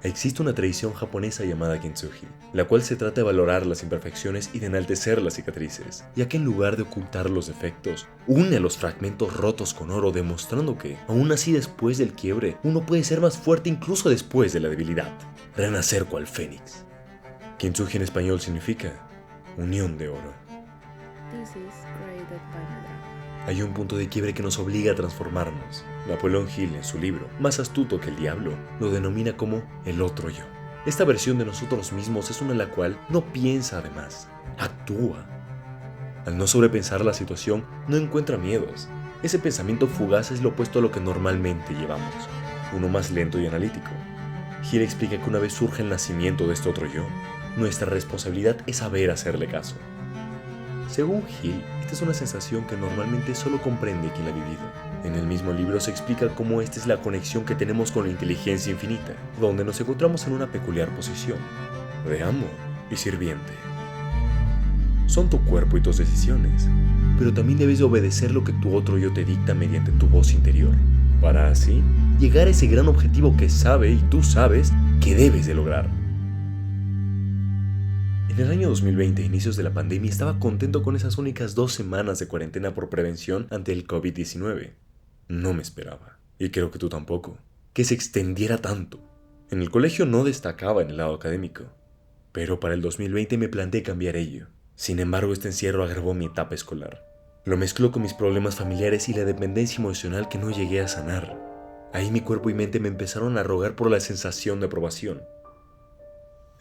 Existe una tradición japonesa llamada kintsugi, la cual se trata de valorar las imperfecciones y de enaltecer las cicatrices, ya que en lugar de ocultar los defectos, une los fragmentos rotos con oro, demostrando que, aún así después del quiebre, uno puede ser más fuerte incluso después de la debilidad. Renacer cual fénix. Kintsugi en español significa unión de oro. This is created by Madara. Hay un punto de quiebre que nos obliga a transformarnos. Napoleón Hill, en su libro, Más astuto que el diablo, lo denomina como el otro yo. Esta versión de nosotros mismos es una en la cual no piensa además, actúa. Al no sobrepensar la situación, no encuentra miedos. Ese pensamiento fugaz es lo opuesto a lo que normalmente llevamos, uno más lento y analítico. Hill explica que una vez surge el nacimiento de este otro yo, nuestra responsabilidad es saber hacerle caso. Según Hill, esta es una sensación que normalmente solo comprende quien la ha vivido. En el mismo libro se explica cómo esta es la conexión que tenemos con la inteligencia infinita, donde nos encontramos en una peculiar posición, de amo y sirviente. Son tu cuerpo y tus decisiones, pero también debes de obedecer lo que tu otro yo te dicta mediante tu voz interior, para así llegar a ese gran objetivo que sabe y tú sabes que debes de lograr. En el año 2020, inicios de la pandemia, estaba contento con esas únicas 2 semanas de cuarentena por prevención ante el COVID-19. No me esperaba, y creo que tú tampoco, que se extendiera tanto. En el colegio no destacaba en el lado académico, pero para el 2020 me planteé cambiar ello. Sin embargo, este encierro agravó mi etapa escolar. Lo mezcló con mis problemas familiares y la dependencia emocional que no llegué a sanar. Ahí mi cuerpo y mente me empezaron a rogar por la sensación de aprobación.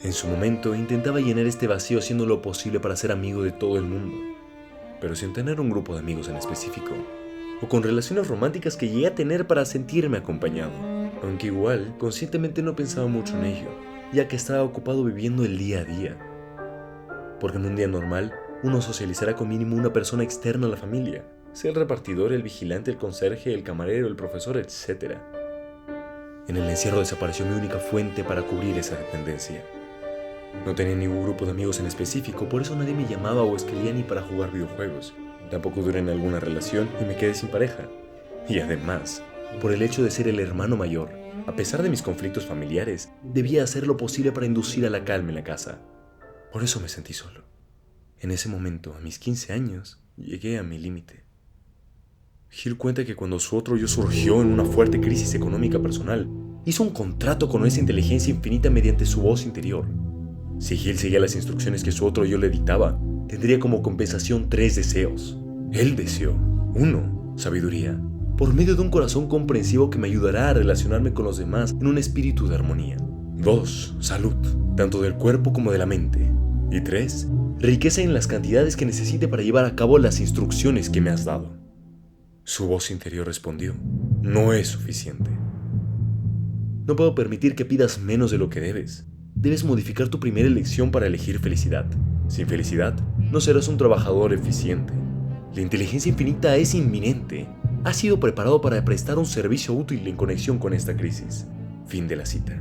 En su momento intentaba llenar este vacío haciendo lo posible para ser amigo de todo el mundo, pero sin tener un grupo de amigos en específico, o con relaciones románticas que llegué a tener para sentirme acompañado, aunque igual conscientemente no pensaba mucho en ello, ya que estaba ocupado viviendo el día a día. Porque en un día normal, uno socializará con mínimo una persona externa a la familia, sea el repartidor, el vigilante, el conserje, el camarero, el profesor, etc. En el encierro desapareció mi única fuente para cubrir esa dependencia. No tenía ningún grupo de amigos en específico, por eso nadie me llamaba o escribía ni para jugar videojuegos. Tampoco duré en alguna relación y me quedé sin pareja. Y además, por el hecho de ser el hermano mayor, a pesar de mis conflictos familiares, debía hacer lo posible para inducir a la calma en la casa. Por eso me sentí solo. En ese momento, a mis 15 años, llegué a mi límite. Hill cuenta que cuando su otro yo surgió en una fuerte crisis económica personal, hizo un contrato con esa inteligencia infinita mediante su voz interior. Si Hill seguía las instrucciones que su otro yo le dictaba, tendría como compensación 3 deseos. Él deseó: 1. Sabiduría, por medio de un corazón comprensivo que me ayudará a relacionarme con los demás en un espíritu de armonía. 2. Salud, tanto del cuerpo como de la mente. Y 3. Riqueza en las cantidades que necesite para llevar a cabo las instrucciones que me has dado. Su voz interior respondió: no es suficiente. No puedo permitir que pidas menos de lo que debes. Debes modificar tu primera elección para elegir felicidad. Sin felicidad, no serás un trabajador eficiente. La inteligencia infinita es inminente. Has sido preparado para prestar un servicio útil en conexión con esta crisis. Fin de la cita.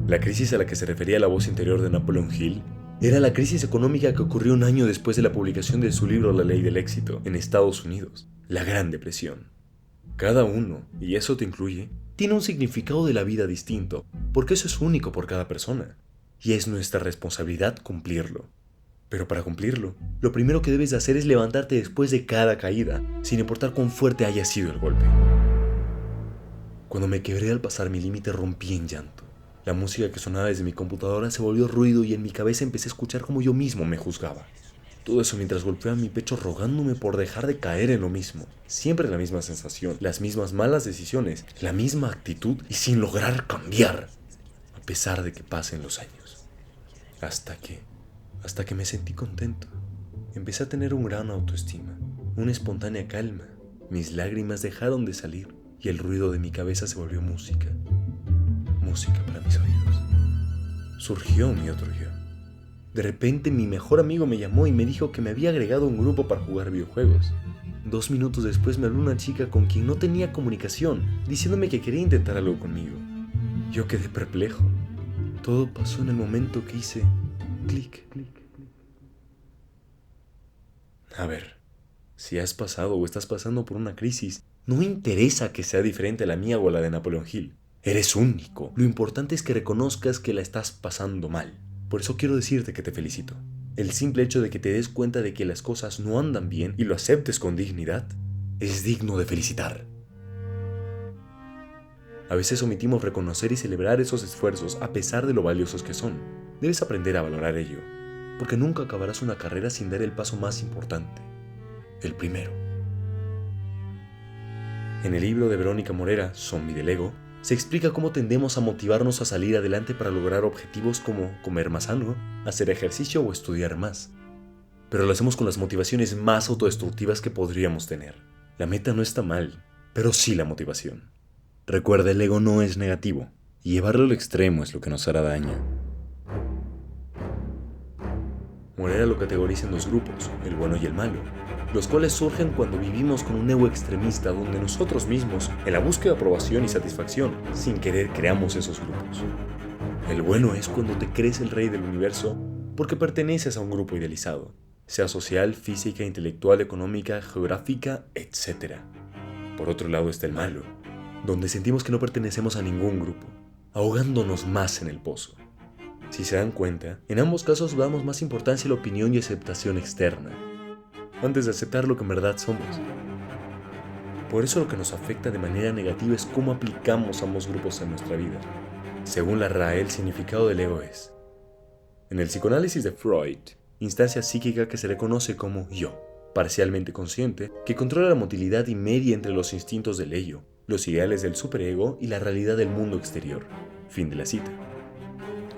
La crisis a la que se refería la voz interior de Napoleón Hill era la crisis económica que ocurrió un año después de la publicación de su libro La Ley del Éxito en Estados Unidos, la Gran Depresión. Cada uno, y eso te incluye, tiene un significado de la vida distinto, porque eso es único por cada persona. Y es nuestra responsabilidad cumplirlo. Pero para cumplirlo, lo primero que debes de hacer es levantarte después de cada caída, sin importar cuán fuerte haya sido el golpe. Cuando me quebré al pasar mi límite, rompí en llanto. La música que sonaba desde mi computadora se volvió ruido y en mi cabeza empecé a escuchar como yo mismo me juzgaba. Todo eso mientras golpeaba mi pecho rogándome por dejar de caer en lo mismo. Siempre la misma sensación, las mismas malas decisiones, la misma actitud y sin lograr cambiar, a pesar de que pasen los años. Hasta que me sentí contento. Empecé a tener un gran autoestima, una espontánea calma. Mis lágrimas dejaron de salir y el ruido de mi cabeza se volvió música. Música para mis oídos. Surgió mi otro yo. De repente mi mejor amigo me llamó y me dijo que me había agregado a un grupo para jugar videojuegos. 2 minutos después me habló una chica con quien no tenía comunicación, diciéndome que quería intentar algo conmigo. Yo quedé perplejo. Todo pasó en el momento que hice clic. A ver, si has pasado o estás pasando por una crisis, no interesa que sea diferente a la mía o a la de Napoleón Hill. Eres único. Lo importante es que reconozcas que la estás pasando mal. Por eso quiero decirte que te felicito. El simple hecho de que te des cuenta de que las cosas no andan bien y lo aceptes con dignidad es digno de felicitar. A veces omitimos reconocer y celebrar esos esfuerzos a pesar de lo valiosos que son. Debes aprender a valorar ello, porque nunca acabarás una carrera sin dar el paso más importante, el primero. En el libro de Verónica Morera, Zombie del Ego, se explica cómo tendemos a motivarnos a salir adelante para lograr objetivos como comer más sano, hacer ejercicio o estudiar más. Pero lo hacemos con las motivaciones más autodestructivas que podríamos tener. La meta no está mal, pero sí la motivación. Recuerda, el ego no es negativo, y llevarlo al extremo es lo que nos hará daño. Morera lo categoriza en dos grupos, el bueno y el malo, los cuales surgen cuando vivimos con un ego extremista donde nosotros mismos, en la búsqueda de aprobación y satisfacción, sin querer creamos esos grupos. El bueno es cuando te crees el rey del universo porque perteneces a un grupo idealizado, sea social, física, intelectual, económica, geográfica, etc. Por otro lado está el malo, donde sentimos que no pertenecemos a ningún grupo, ahogándonos más en el pozo. Si se dan cuenta, en ambos casos damos más importancia a la opinión y aceptación externa, antes de aceptar lo que en verdad somos. Por eso lo que nos afecta de manera negativa es cómo aplicamos ambos grupos en nuestra vida. Según la RAE, el significado del ego es, en el psicoanálisis de Freud, instancia psíquica que se le conoce como yo, parcialmente consciente, que controla la motilidad y media entre los instintos del ello, los ideales del superego y la realidad del mundo exterior. Fin de la cita.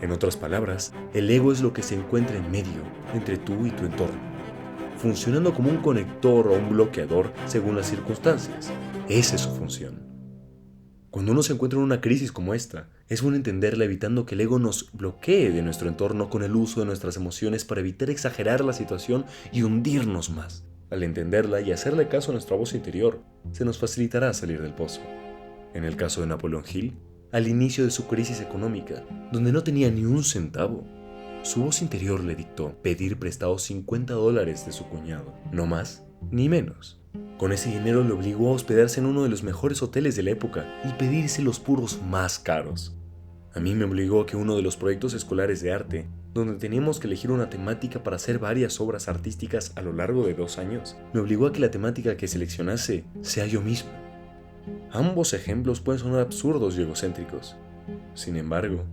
En otras palabras, el ego es lo que se encuentra en medio, entre tú y tu entorno, funcionando como un conector o un bloqueador según las circunstancias. Esa es su función. Cuando uno se encuentra en una crisis como esta, es bueno entenderla evitando que el ego nos bloquee de nuestro entorno con el uso de nuestras emociones para evitar exagerar la situación y hundirnos más. Al entenderla y hacerle caso a nuestra voz interior, se nos facilitará salir del pozo. En el caso de Napoleon Hill, al inicio de su crisis económica, donde no tenía ni un centavo, su voz interior le dictó pedir prestados $50 de su cuñado, no más ni menos. Con ese dinero le obligó a hospedarse en uno de los mejores hoteles de la época y pedirse los puros más caros. A mí me obligó a que uno de los proyectos escolares de arte, donde teníamos que elegir una temática para hacer varias obras artísticas a lo largo de 2 años, me obligó a que la temática que seleccionase sea yo mismo. Ambos ejemplos pueden sonar absurdos y egocéntricos. Sin embargo,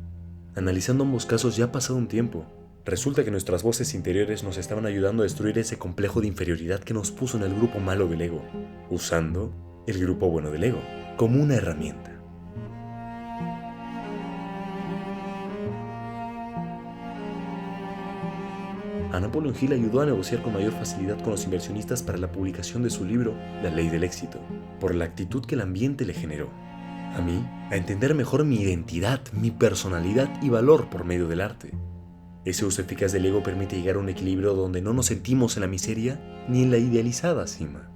analizando ambos casos ya ha pasado un tiempo, resulta que nuestras voces interiores nos estaban ayudando a destruir ese complejo de inferioridad que nos puso en el grupo malo del ego, usando el grupo bueno del ego como una herramienta. A Napoleon Hill ayudó a negociar con mayor facilidad con los inversionistas para la publicación de su libro La Ley del Éxito, por la actitud que el ambiente le generó. A mí, a entender mejor mi identidad, mi personalidad y valor por medio del arte. Ese uso eficaz del ego permite llegar a un equilibrio donde no nos sentimos en la miseria ni en la idealizada cima.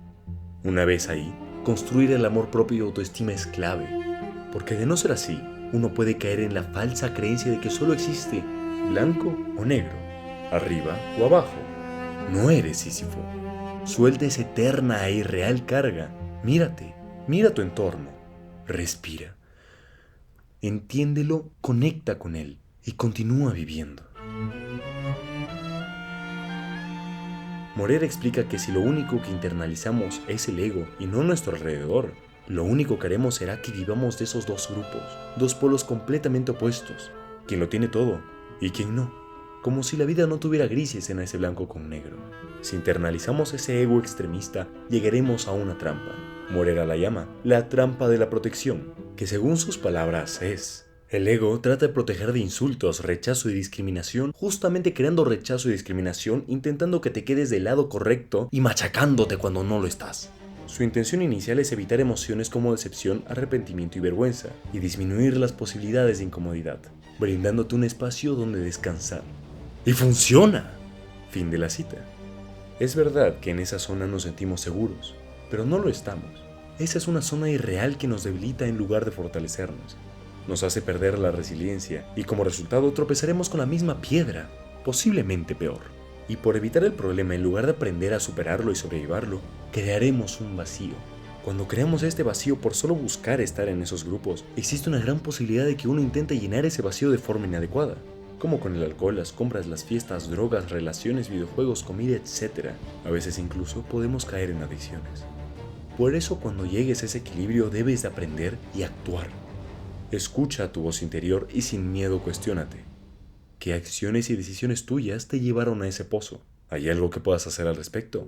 Una vez ahí, construir el amor propio y autoestima es clave, porque de no ser así, uno puede caer en la falsa creencia de que solo existe blanco o negro, arriba o abajo. No eres Sísifo. Suelta esa eterna e irreal carga. Mírate, mira tu entorno, respira. Entiéndelo, conecta con él y continúa viviendo. Morera explica que si lo único que internalizamos es el ego y no nuestro alrededor, lo único que haremos será que vivamos de esos dos grupos, dos polos completamente opuestos, quien lo tiene todo y quien no, como si la vida no tuviera grises en ese blanco con negro. Si internalizamos ese ego extremista, llegaremos a una trampa. Morera la llama la trampa de la protección, que según sus palabras es: el ego trata de proteger de insultos, rechazo y discriminación, justamente creando rechazo y discriminación, intentando que te quedes del lado correcto y machacándote cuando no lo estás. Su intención inicial es evitar emociones como decepción, arrepentimiento y vergüenza, y disminuir las posibilidades de incomodidad, brindándote un espacio donde descansar. ¡Y funciona! Fin de la cita. Es verdad que en esa zona nos sentimos seguros, pero no lo estamos. Esa es una zona irreal que nos debilita en lugar de fortalecernos. Nos hace perder la resiliencia y como resultado tropezaremos con la misma piedra, posiblemente peor. Y por evitar el problema, en lugar de aprender a superarlo y sobrellevarlo, crearemos un vacío. Cuando creamos este vacío por solo buscar estar en esos grupos, existe una gran posibilidad de que uno intente llenar ese vacío de forma inadecuada, como con el alcohol, las compras, las fiestas, drogas, relaciones, videojuegos, comida, etc. A veces incluso podemos caer en adicciones. Por eso cuando llegues a ese equilibrio debes de aprender y actuar. Escucha a tu voz interior y sin miedo cuestiónate. ¿Qué acciones y decisiones tuyas te llevaron a ese pozo? ¿Hay algo que puedas hacer al respecto?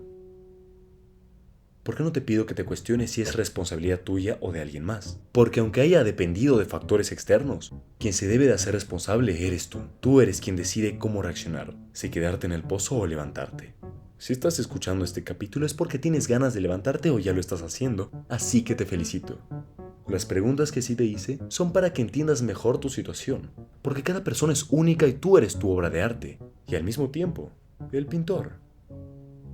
¿Por qué no te pido que te cuestiones si es responsabilidad tuya o de alguien más? Porque aunque haya dependido de factores externos, quien se debe de hacer responsable eres tú. Tú eres quien decide cómo reaccionar, si quedarte en el pozo o levantarte. Si estás escuchando este capítulo es porque tienes ganas de levantarte o ya lo estás haciendo, así que te felicito. Las preguntas que sí te hice son para que entiendas mejor tu situación, porque cada persona es única y tú eres tu obra de arte, y al mismo tiempo, el pintor.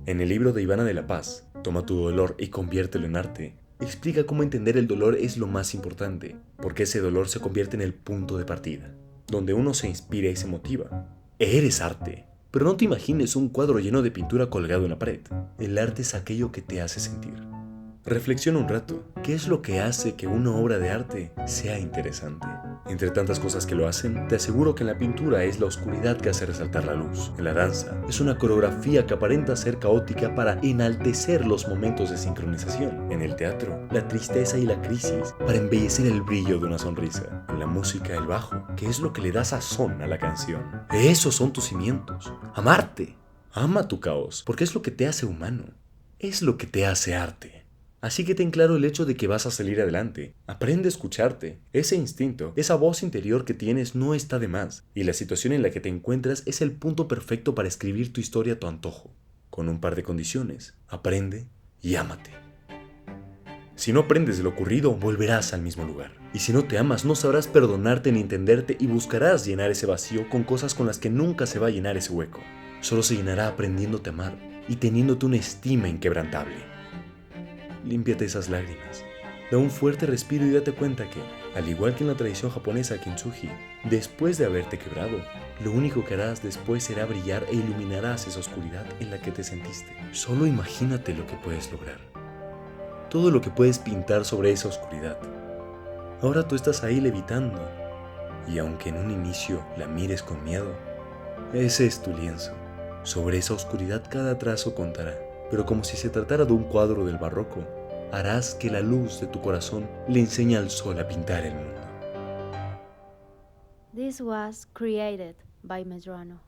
En el libro de Ivana de la Paz, Toma tu dolor y conviértelo en arte, explica cómo entender el dolor es lo más importante, porque ese dolor se convierte en el punto de partida, donde uno se inspira y se motiva. Eres arte, pero no te imagines un cuadro lleno de pintura colgado en la pared. El arte es aquello que te hace sentir. Reflexiona un rato, ¿qué es lo que hace que una obra de arte sea interesante? Entre tantas cosas que lo hacen, te aseguro que en la pintura es la oscuridad que hace resaltar la luz. En la danza, es una coreografía que aparenta ser caótica para enaltecer los momentos de sincronización. En el teatro, la tristeza y la crisis para embellecer el brillo de una sonrisa. En la música, el bajo, que es lo que le da sazón a la canción. Esos son tus cimientos. Amarte. Ama tu caos, porque es lo que te hace humano. Es lo que te hace arte. Así que ten claro el hecho de que vas a salir adelante. Aprende a escucharte. Ese instinto, esa voz interior que tienes no está de más. Y la situación en la que te encuentras es el punto perfecto para escribir tu historia a tu antojo. Con un par de condiciones. Aprende y ámate. Si no aprendes de lo ocurrido, volverás al mismo lugar. Y si no te amas, no sabrás perdonarte ni entenderte y buscarás llenar ese vacío con cosas con las que nunca se va a llenar ese hueco. Solo se llenará aprendiéndote a amar y teniéndote una estima inquebrantable. Límpiate esas lágrimas. Da un fuerte respiro y date cuenta que, al igual que en la tradición japonesa Kintsugi, después de haberte quebrado, lo único que harás después será brillar e iluminarás esa oscuridad en la que te sentiste. Solo imagínate lo que puedes lograr. Todo lo que puedes pintar sobre esa oscuridad. Ahora tú estás ahí levitando, y aunque en un inicio la mires con miedo, ese es tu lienzo. Sobre esa oscuridad cada trazo contará. Pero como si se tratara de un cuadro del barroco, harás que la luz de tu corazón le enseñe al sol a pintar el mundo. This was created by Medrano.